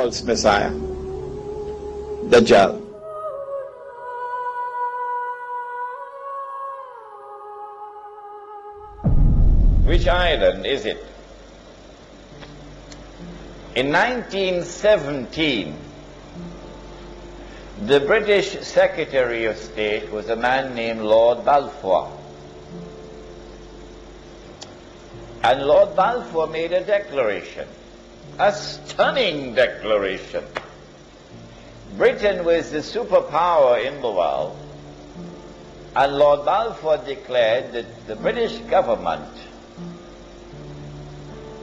false Messiah, Dajjal. Which island is it? In 1917, the British Secretary of State was a man named Lord Balfour. And Lord Balfour made a declaration, a stunning declaration. Britain was the superpower in the world, and Lord Balfour declared that the British government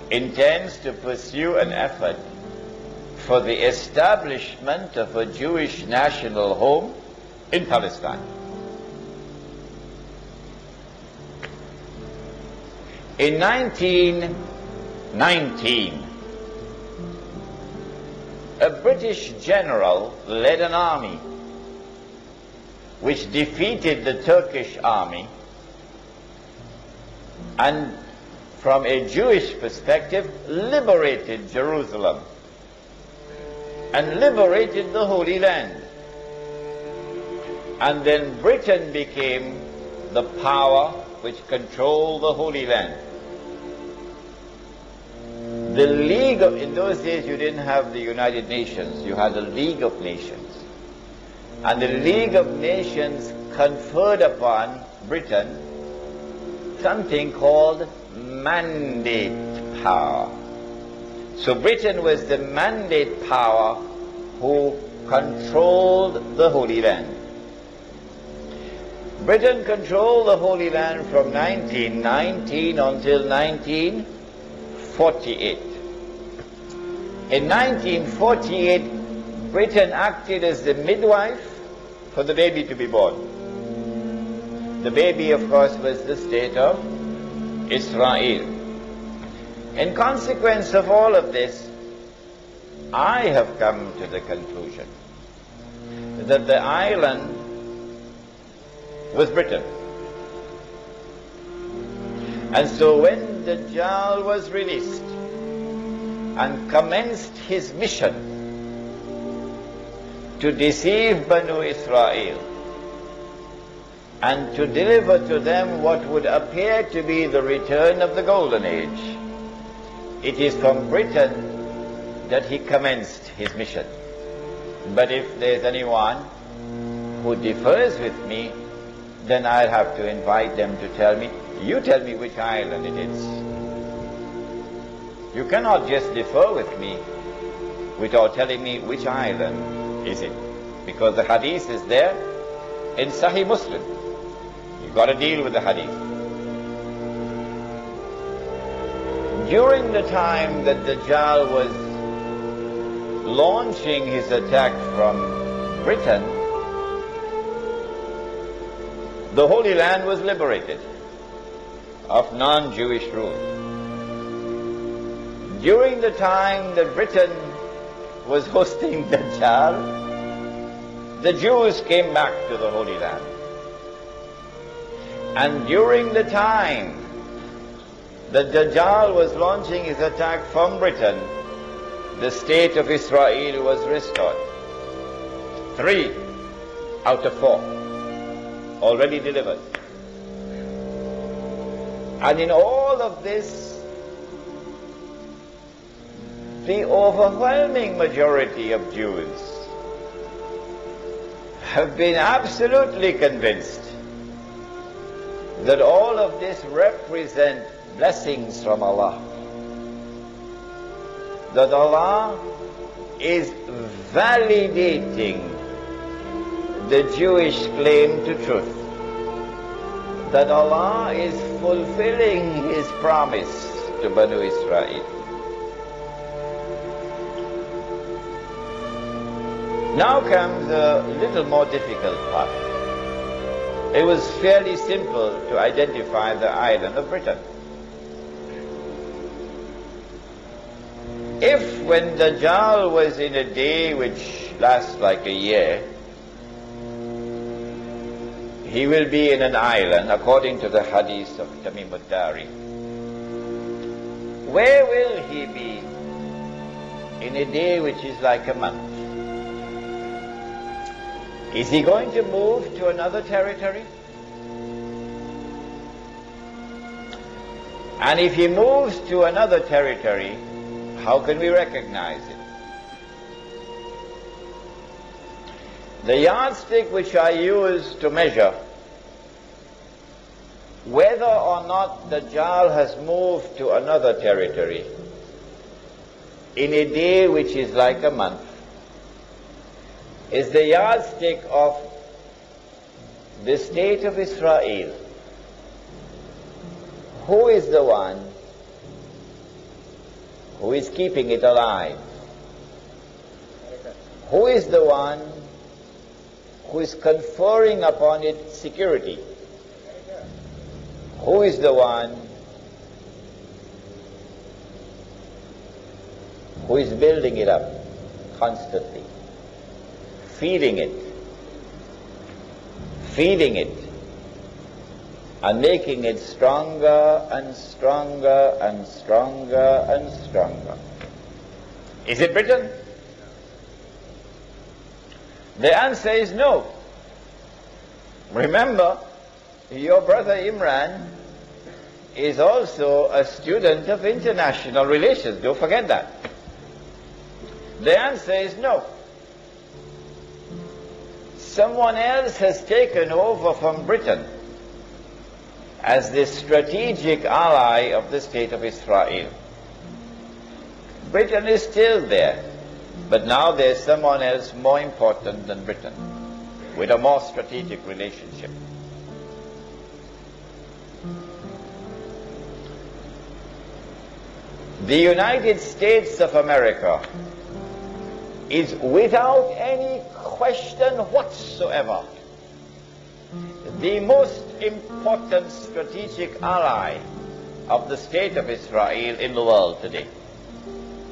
intends to pursue an effort for the establishment of a Jewish national home in Palestine. In 1919, a British general led an army which defeated the Turkish army, and from a Jewish perspective liberated Jerusalem and liberated the Holy Land. And then Britain became the power which controlled the Holy Land. The League of, in those days you didn't have the United Nations, you had the League of Nations. And the League of Nations conferred upon Britain something called mandate power. So Britain was the mandate power who controlled the Holy Land. Britain controlled the Holy Land from 1919 until 1948. In 1948, Britain acted as the midwife for the baby to be born. The baby, of course, was the state of Israel. In consequence of all of this, I have come to the conclusion that the island was Britain. And so when Dajjal was released and commenced his mission to deceive Banu Israel and to deliver to them what would appear to be the return of the Golden Age, it is from Britain that he commenced his mission. But if there's anyone who differs with me, then I'll have to invite them to tell me, you tell me which island it is. You cannot just differ with me without telling me which island is it. Because the hadith is there in Sahih Muslim. You've got to deal with the hadith. During the time that Dajjal was launching his attack from Britain, the Holy Land was liberated of non-Jewish rule. During the time that Britain was hosting Dajjal, the Jews came back to the Holy Land. And during the time that Dajjal was launching his attack from Britain, the state of Israel was restored. 3 out of 4 already delivered. And in all of this, the overwhelming majority of Jews have been absolutely convinced that all of this represents blessings from Allah. That Allah is validating the Jewish claim to truth. That Allah is fulfilling His promise to Banu Israel. Now comes a little more difficult part. It was fairly simple to identify the island of Britain. If when Dajjal was in a day which lasts like a year, he will be in an island, according to the hadith of Tamim al-Dari, where will he be in a day which is like a month. Is he going to move to another territory? And if he moves to another territory, how can we recognize it? The yardstick which I use to measure whether or not Dajjal has moved to another territory in a day which is like a month is the yardstick of the state of Israel. Who is the one who is keeping it alive? Who is the one who is conferring upon it security? Who is the one who is building it up constantly, feeding it, and making it stronger and stronger and stronger and stronger? Is it Britain? The answer is no. Remember, your brother Imran is also a student of international relations. Don't forget that. The answer is no. Someone else has taken over from Britain as the strategic ally of the state of Israel. Britain is still there, but now there's someone else more important than Britain, with a more strategic relationship. The United States of America is without any question whatsoever the most important strategic ally of the state of Israel in the world today.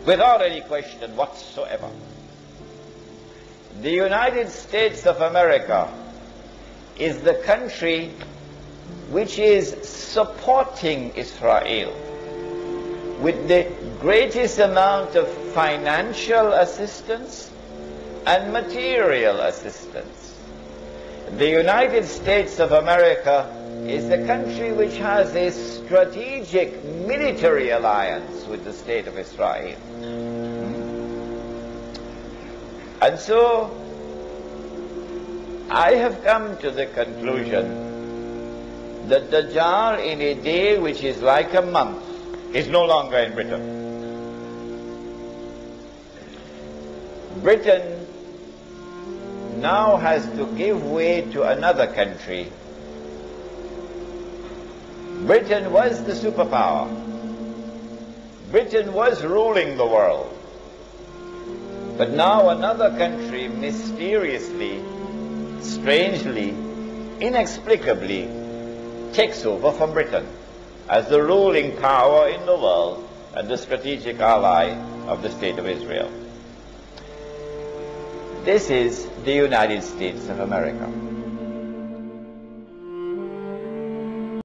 Without any question whatsoever. The United States of America is the country which is supporting Israel with the greatest amount of financial assistance and material assistance. The United States of America is the country which has a strategic military alliance with the state of Israel. And so, I have come to the conclusion that Dajjal, in a day which is like a month, is no longer in Britain. Britain now has to give way to another country. Britain was the superpower. Britain was ruling the world. But now another country mysteriously, strangely, inexplicably takes over from Britain as the ruling power in the world and the strategic ally of the state of Israel. This is the United States of America.